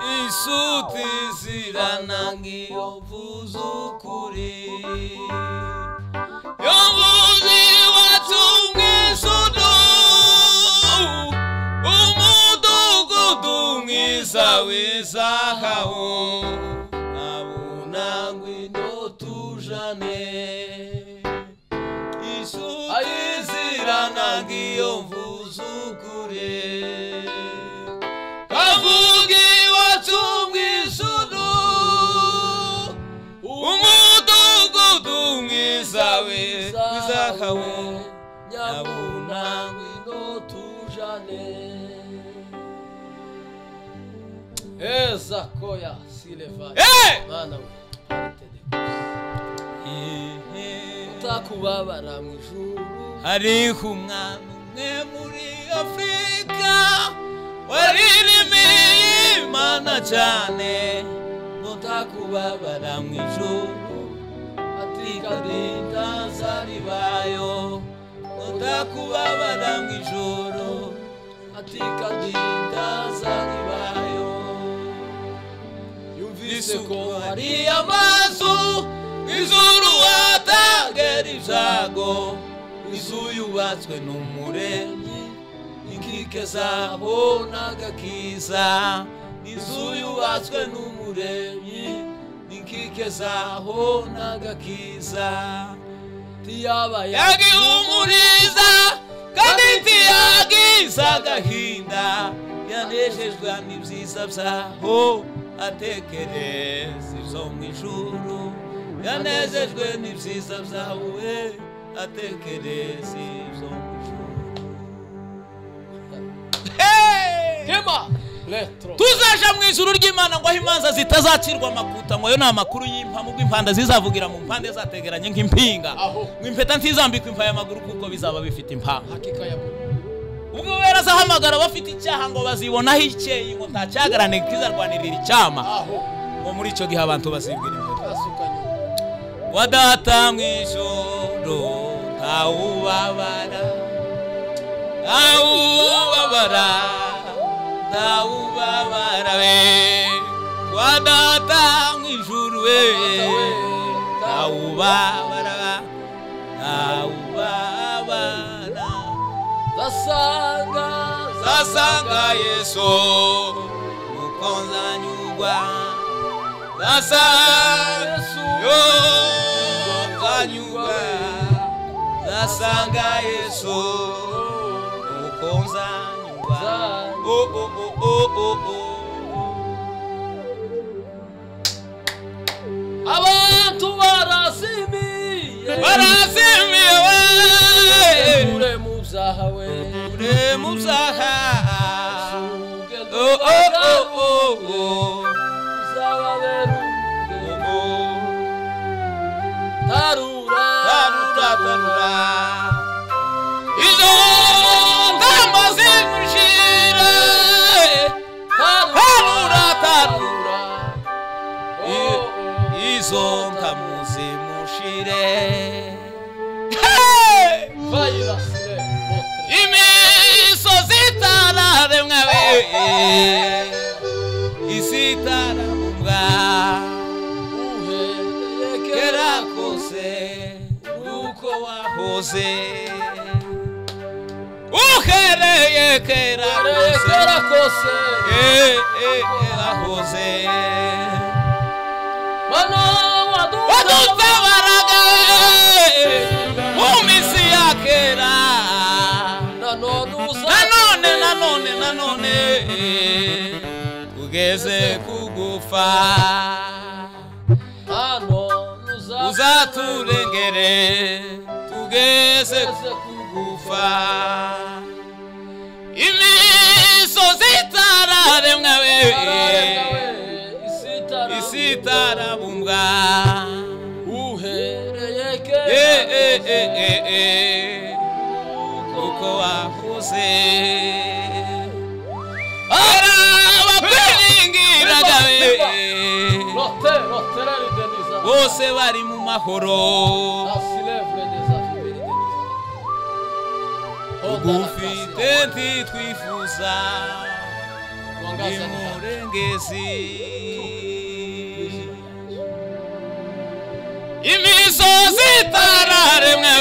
Isuti ziranangi yovuzukuri Yovuzi watumwisudu Umudugudu mwiza w'izahabu Nabunangwi ndotujane Isuti ziranangi yovuzukuri Kavugi watumwisudu Umudugudu mwiza w'izahabu Nabunangwi ndotujane Eza koya sileva Mana we Utakubabara mwijuru Hariho umwami umwe muri Afrika Waririmiye Imana cyane Utakubabara mwijuru Atikadinda zaribayo Utakubabara mwijuru Atikadinda zaribayo Yumvise ko hari amazu Ijuru watagera ibyago Izu yubatswe n'umuremyi Inkike zaho n'agakiza Izu yubatswe n'umuremyi Inkike zaho n'agakiza Tiyaba yagihumuriza Kandi tiyagiza agahinda Yanejejwe n'ibyiza byaho Atekereza ibyo mu ijuru Yanezejwe n'ibyiza byawe Atekereza ibyo mu ijuru Tuzaja mu ijuru ry'Imana ngo aho imanza zitazacirwa amakuta ngo yo ni amakuru y'impamu bw'impanda zizavugira mu mpande zategeranye nk'impinga ngo impeta ntizambikwe impa y'amaguru kuko bizaba bifite impamvu ubwo wera zahamagara bafite icyaha ngo bazibonaho icyeyi ngo ntacyagarane kizarwanirira icyama ngo muri icyo gihe abantu bazibwira imbere wadata mu ijuru ntawubabara we wadata mu ijuru we ntawubabara zasanga Yesu mukonzanyugwa zasanga Yesu mukonzanyugwa abantu barazimiye ure mu byaha tarura izo ndamaze gushira tarura izo nkamuze mushire imisozi itararemwa we isitararemwa uhereye kose uko wahoze uhereye kera kose wahoze Mano wadutabaraga umisi yakera nanone ugeze kugufa uzaturengere tugeze kugufa imisozi itararemwa we isitarabumbwa uhereye uko wahoze arabakwiringiraga we bose bari mu mahoro ugufite ntitwifuza imurengezi imisozi itararemwa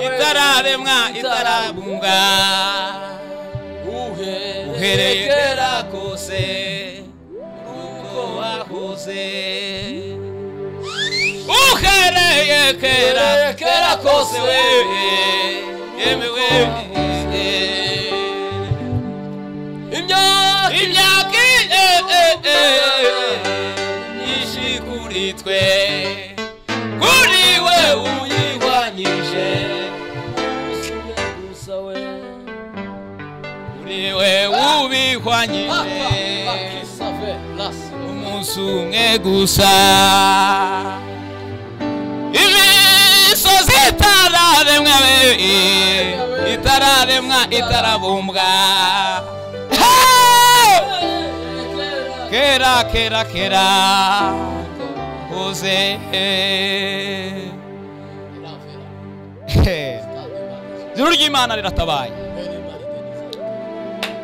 itararemwa itarabumbwa uhereye kera kose uko wahoze uhereye kera kose wewe yemewe imyaka nyinshi kuri twe kuri we uyihwanyije kuri we ubihwanyije umunsi umwe gusa imisozi itararemwa itarabumbwa kera hoze ijuru ry'Imana riratabaye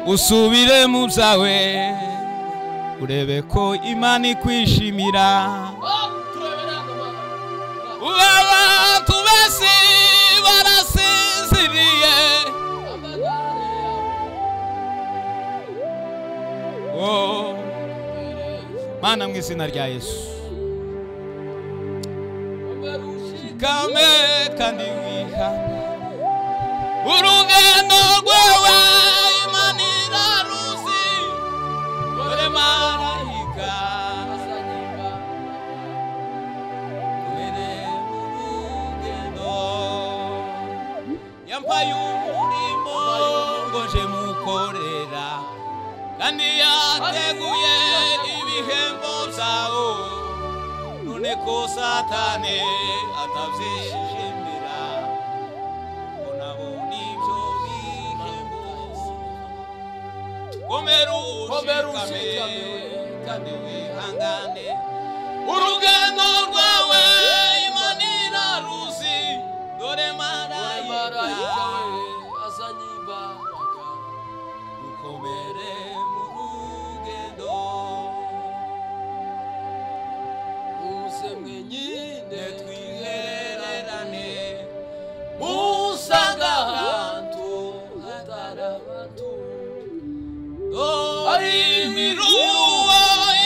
usubire mu byawe urebe ko Imana ikwishimira abantu bose barasinziriye Mana mu izina rya Yesu kame kandi wihane urugendo rwawe Imana iraruzi dore marayika urugendo yampaye umurimo ngo nje mukorera kandi yateguye ibihembo byawo none ko Satani atabyishimira ngo nabone ibyo bihembo komera ushikame kandi wihangane urugendo rwawe Imana iraruzi dore marayika azanye imbaraga ukomere mu rugendo uze mwenyine twihererane musanga ahantu hatarabatu ari imiruho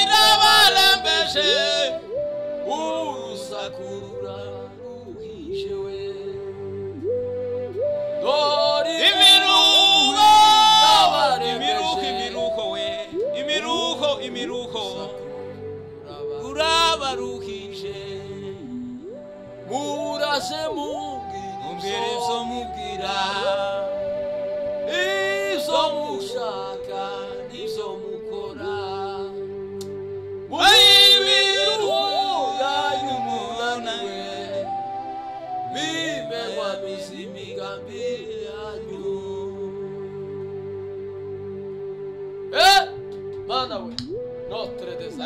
irabarembeje urusaku ruraruhije we imiruho urabaruhije muraje mumbwira ibyo mubwira ibyo mushaka n'ibyo mukora imiruho yanyu munaniwe bimerwa imigambi yanyu Mana we notre désir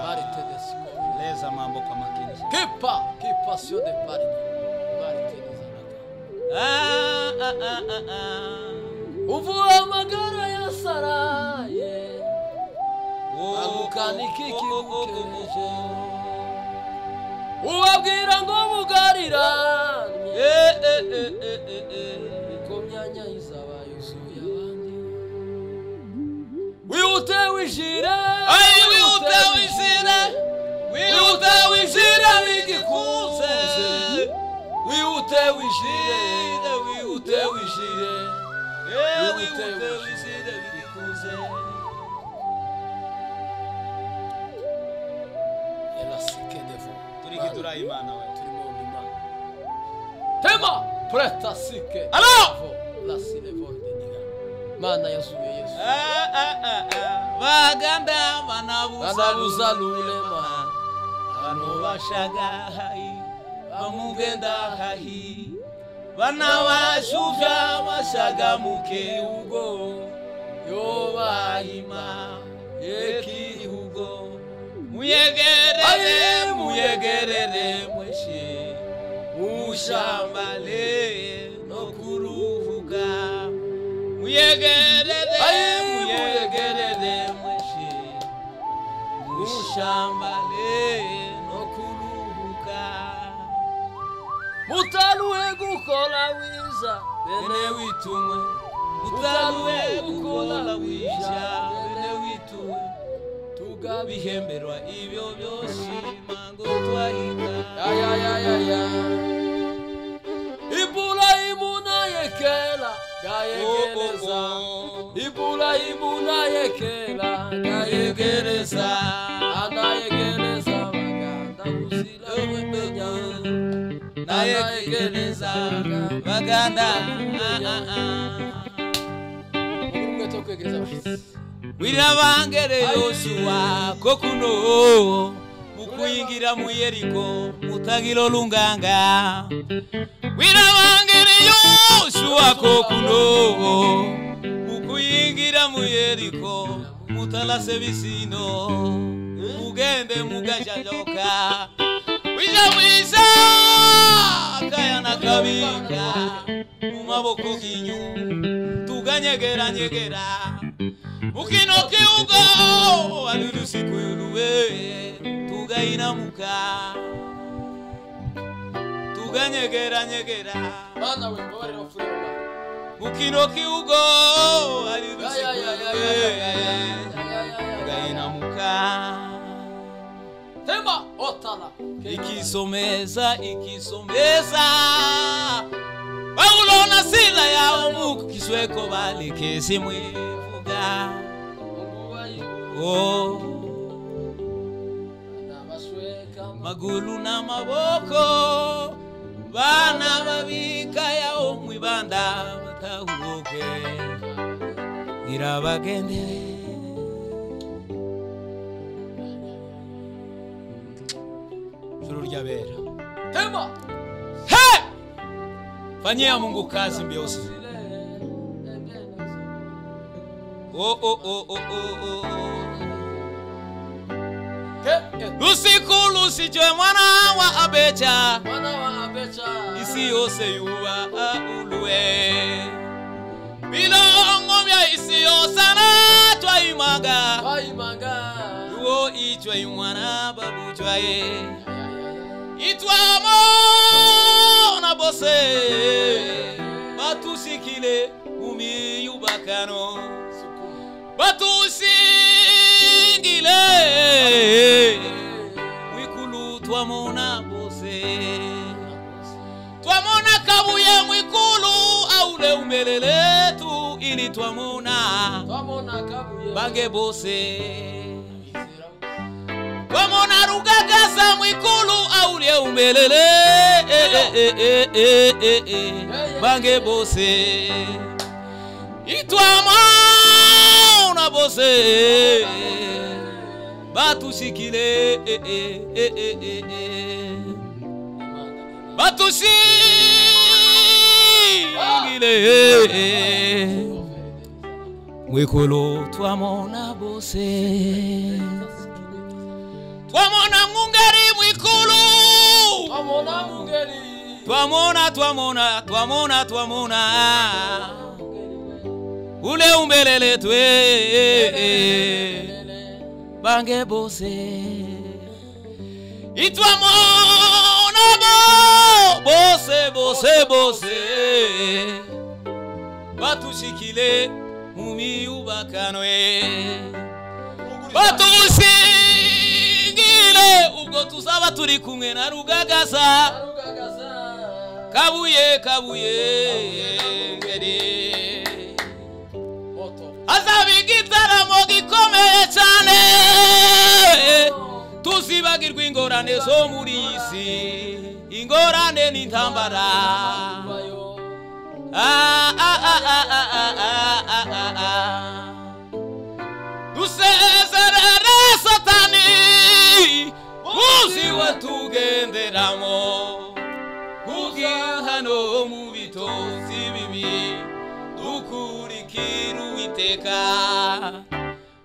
marite desiko leza mambo kama kile kipa sio de pari marite désir uvuye amagara ya Saraye agukaniki kikukeje ubabwira ngo bugarira ko myanya izaba yuzuye abandi wihute wishire bigikuze wihute wishire bigikuze elasike devo turikidura Imana we turimo Imana tema preta sike alo lasile vorde niga Mana yasuye Yesu baganda banabuza lulema abantu bashagahayi bamugenda hahi bana bashuvya bashaga muke ugo yobahima ekihugo muyegerere mweshe mushambale no kuruhuka muyegerere shambale no kuruhuka mutaluwe gukora wiza bene witumwe mutaluwe gukora wiza bene witumwe tugabihemberwa ibyo byoshima ngo twahika ya Ibrahimu na yekela gayegereza Ibrahimu na yekela gayegereza anayegereza baganda usira wemenya nayegereza baganda mugurumwe to kwegereza abashitsi wirabangere Yoshua kokuno mukuyingira mu Yeriko mutagiro lunganga wirabangere Yoshua kokuno mukuyingira mu Yeriko mutalase bisino mugende mugajajoka wiza kaya nakabika mu maboko ginyu tuganyegera mukino kiugo alirusiku yuluwe tugainamuka tuganyegera bana we babarira bafurira mukino kiugo alirusiku yuluwe tugainamuka tema otala ikisomeza Paulo na Sila yao mukisweko balekezi mwivuga oh magulu na maboko bana babika yao mwibanda batahuke irabagende Juru rya bera tema he fanyia Mungu kazi mbiose Lusikwe mwana wa abecha isi yose yuwa uluwe bilongo bya isi yose na twayimaga yuo ichwa mwana babu chwaye itwamo na bose batusikile umi yubakano batusingile mwikulu twamona bose twamona kabuye mwikulu aule umeleletu ili twamona bange bose twamona rugagaza mwikulu aule umelele bange bose itwamona bose batusikile mwikulu twamona bose twamona ngungeri mwikulu twamona ule umbelele twe bange bose itwamona bose batushikile mumi ubakanwe batushingile ubwo tuzaba turi kumwe na rugagaza kabuye ngeri azabigitaramo gikomeye cyane tuzibagirwa ingorane zo muri isi ingorane n'intambara dusezerere satani uzi watugenderamo hano mu bitozi bibi dukurikira Uwiteka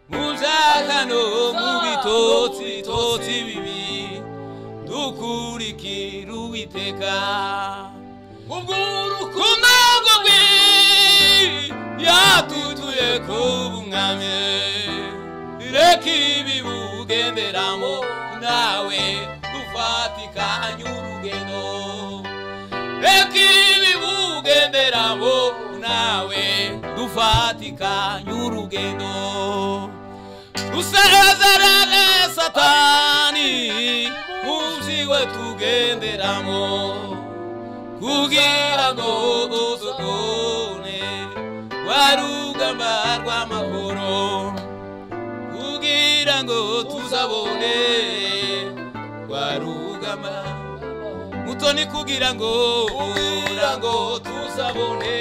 muzakano mu bitotsi bibi dukurikira Uwiteka ubwo urukundo rwe yatutuye ku bumwami reka ibibugenderamo nawe dufatikanye urugendo reka ibibugenderamo nawe dufatikanye urugendo dusezerane satani muziwe tugenderamo kugira ngo tubone warugamba rw'amahoro kugira ngo tuzabone warugamba mutoni kugira ngo tuzabone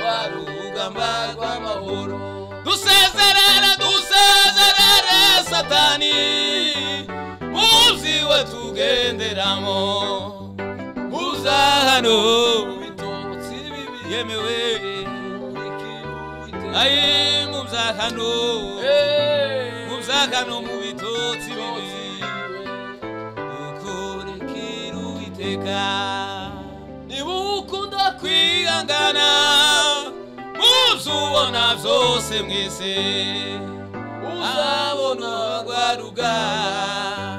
warugamba rw'amahoro dusezerere satani muziwe tugenderamo muzahano bitotsi bibi yemewe ayi muzahano mu bitotsi bibi ukorekera Uwiteka niba ukunda kwihangana muzubona byose mwese uzabona rwa rugamba